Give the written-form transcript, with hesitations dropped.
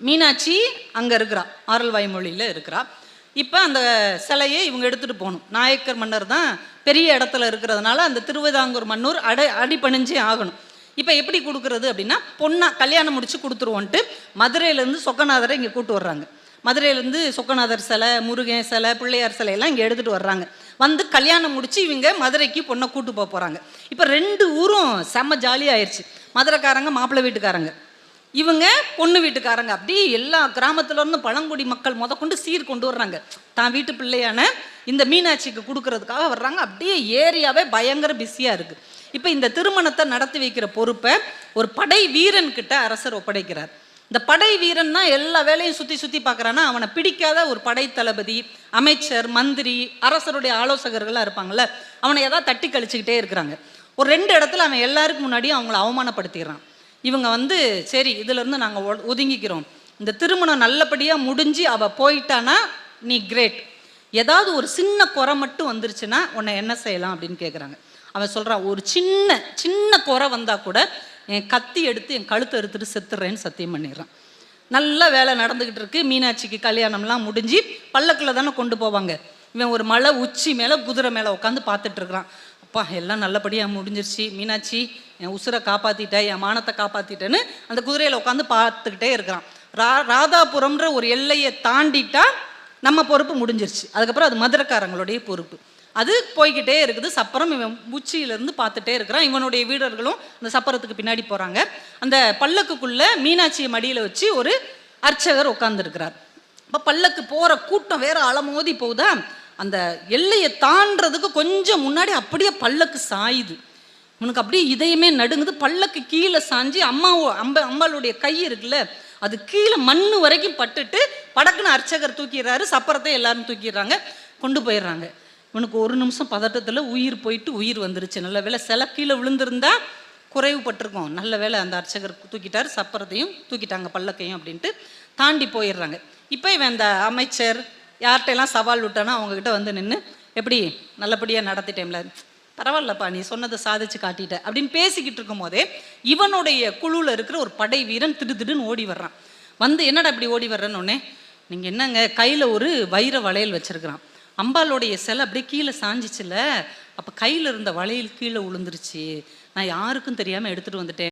மீனாட்சி அங்கே இருக்கிறா, ஆரல்வாய்மொழியில் இருக்கிறா. இப்போ அந்த சிலையை இவங்க எடுத்துகிட்டு போகணும். நாயக்கர் மன்னர் தான் பெரிய இடத்துல இருக்கிறதுனால அந்த திருவிதாங்கூர் மன்னூர் அடிபணிஞ்சே ஆகணும். இப்போ எப்படி கொடுக்குறது அப்படின்னா, பொண்ணா கல்யாணம் முடிச்சு கொடுத்துருவோன்ட்டு மதுரையிலேருந்து சொக்கநாதரை இங்கே கூப்பிட்டு வர்றாங்க. மதுரையிலேருந்து சொக்கநாதர் சிலை, முருகன் சிலை, பிள்ளையார் சிலையெல்லாம் இங்கே எடுத்துகிட்டு வர்றாங்க. வந்து கல்யாணம் முடிச்சு இவங்க மதுரைக்கு பொண்ணை கூட்டு போக போகிறாங்க. இப்போ 2 ஊரும் செம்ம ஜாலியாகிடுச்சு. மதுரைக்காரங்க மாப்பிள்ளை வீட்டுக்காரங்க, இவங்க பொண்ணு வீட்டுக்காரங்க, அப்படி எல்லா கிராமத்துலேருந்து பழங்குடி மக்கள் கொண்டு சீர் கொண்டு வர்றாங்க. தான் வீட்டு பிள்ளையான இந்த மீனாட்சிக்கு கொடுக்கறதுக்காக வர்றாங்க. அப்படியே ஏரியாவே பயங்கர பிஸியாக இருக்குது. இப்போ இந்த திருமணத்தை நடத்தி வைக்கிற பொறுப்பை ஒரு படை வீரன் கிட்ட அரசர் ஒப்படைக்கிறார். இந்த படை வீரன் தான் எல்லா வேலையும் சுற்றி பார்க்குறான்னா, அவனை பிடிக்காத ஒரு படை தளபதி, அமைச்சர், மந்திரி, அரசருடைய ஆலோசகர்களாக இருப்பாங்கள்ல, அவனை ஏதாவது தட்டி கழிச்சுக்கிட்டே இருக்கிறாங்க. ஒரு 2 இடத்துல அவன் எல்லாருக்கும் முன்னாடியும் அவங்கள அவமானப்படுத்திடுறான். இவங்க சரி இதிலேருந்து நாங்கள் ஒதுங்கிக்கிறோம், இந்த திருமணம் நல்லபடியாக முடிஞ்சு அவள் போயிட்டானா நீ கிரேட், ஏதாவது ஒரு சின்ன குறை மட்டும் வந்துருச்சுன்னா உன்னை என்ன செய்யலாம் அப்படின்னு கேட்குறாங்க. அவன் சொல்கிறான், ஒரு சின்ன குறை வந்தால் கூட என் கத்தி எடுத்து என் கழுத்தை எடுத்துட்டு செத்துறேன்னு சத்தியம் பண்ணிடுறான். நல்ல வேலை நடந்துக்கிட்டு இருக்கு. மீனாட்சிக்கு கல்யாணம்லாம் முடிஞ்சு பல்லக்கில் தானே கொண்டு போவாங்க. இவன் ஒரு மலை உச்சி மேலே குதிரை மேலே உட்காந்து பார்த்துட்டு இருக்கிறான். அப்பா எல்லாம் நல்லபடியாக முடிஞ்சிருச்சு, மீனாட்சி என் உசுரை காப்பாற்றிட்ட, என் மானத்தை காப்பாற்றிட்டேன்னு அந்த குதிரையில் உட்காந்து பார்த்துக்கிட்டே இருக்கிறான். ராதாபுரம்ன்ற ஒரு எல்லையை தாண்டிட்டா நம்ம பொறுப்பு முடிஞ்சிருச்சு. அதுக்கப்புறம் அது மதுரைக்காரங்களுடைய பொறுப்பு. அது போய்கிட்டே இருக்குது. சப்பரம் இவன் உச்சியிலேருந்து பார்த்துட்டே இருக்கிறான். இவனுடைய வீரர்களும் அந்த சப்பரத்துக்கு பின்னாடி போகிறாங்க. அந்த பல்லக்குக்குள்ளே மீனாட்சியை மடியில் வச்சு ஒரு அர்ச்சகர் உட்காந்துருக்கிறார். இப்போ பல்லக்கு போகிற கூட்டம் வேற அலமோதி போகுதா, அந்த எல்லையை தாண்டறதுக்கு கொஞ்சம் முன்னாடி அப்படியே பல்லக்கு சாயுது. உனக்கு அப்படியே இதயமே நடுங்குது. பல்லக்கு கீழே சாஞ்சு அம்பாளுடைய கை இருக்குல்ல, அது கீழே மண்ணு வரைக்கும் பட்டுட்டு படக்குன்னு அர்ச்சகர் தூக்கிடுறாரு. சப்பரத்தை எல்லாரும் தூக்கிடுறாங்க, கொண்டு போயிடுறாங்க. இவனுக்கு ஒரு நிமிஷம் பதட்டத்தில் உயிர் போயிட்டு உயிர் வந்துருச்சு. நல்ல வேலை சில கீழே விழுந்திருந்தா குறைவுபட்டிருக்கோம். நல்ல வேலை அந்த அர்ச்சகர் தூக்கிட்டார், சப்பரத்தையும் தூக்கிட்டாங்க, பல்லக்கையும் அப்படின்ட்டு தாண்டி போயிடுறாங்க. இப்போ இவன் அந்த அமைச்சர் யார்கிட்டையெல்லாம் சவால் விட்டானோ அவங்கக்கிட்ட நின்று, எப்படி நல்லபடியாக நடத்திட்டேன்ல, பரவாயில்லப்பா நீ சொன்னதை சாதிச்சு காட்டிட்ட அப்படின்னு பேசிக்கிட்டு இருக்கும் போதே இவனுடைய குழுவில் இருக்கிற ஒரு படை வீரன் திடுன்னு ஓடி வர்றான். என்னடா இப்படி ஓடி வர்றேன்னு உடனே, நீங்கள் என்னங்க கையில் ஒரு வைர வளையல் வச்சுருக்கிறான். அம்பாளுடைய சிலை அப்படியே கீழே சாஞ்சிச்சுல, அப்போ கையில் இருந்த வளையல் கீழே விழுந்துருச்சு, நான் யாருக்கும் தெரியாமல் எடுத்துகிட்டு வந்துட்டேன்.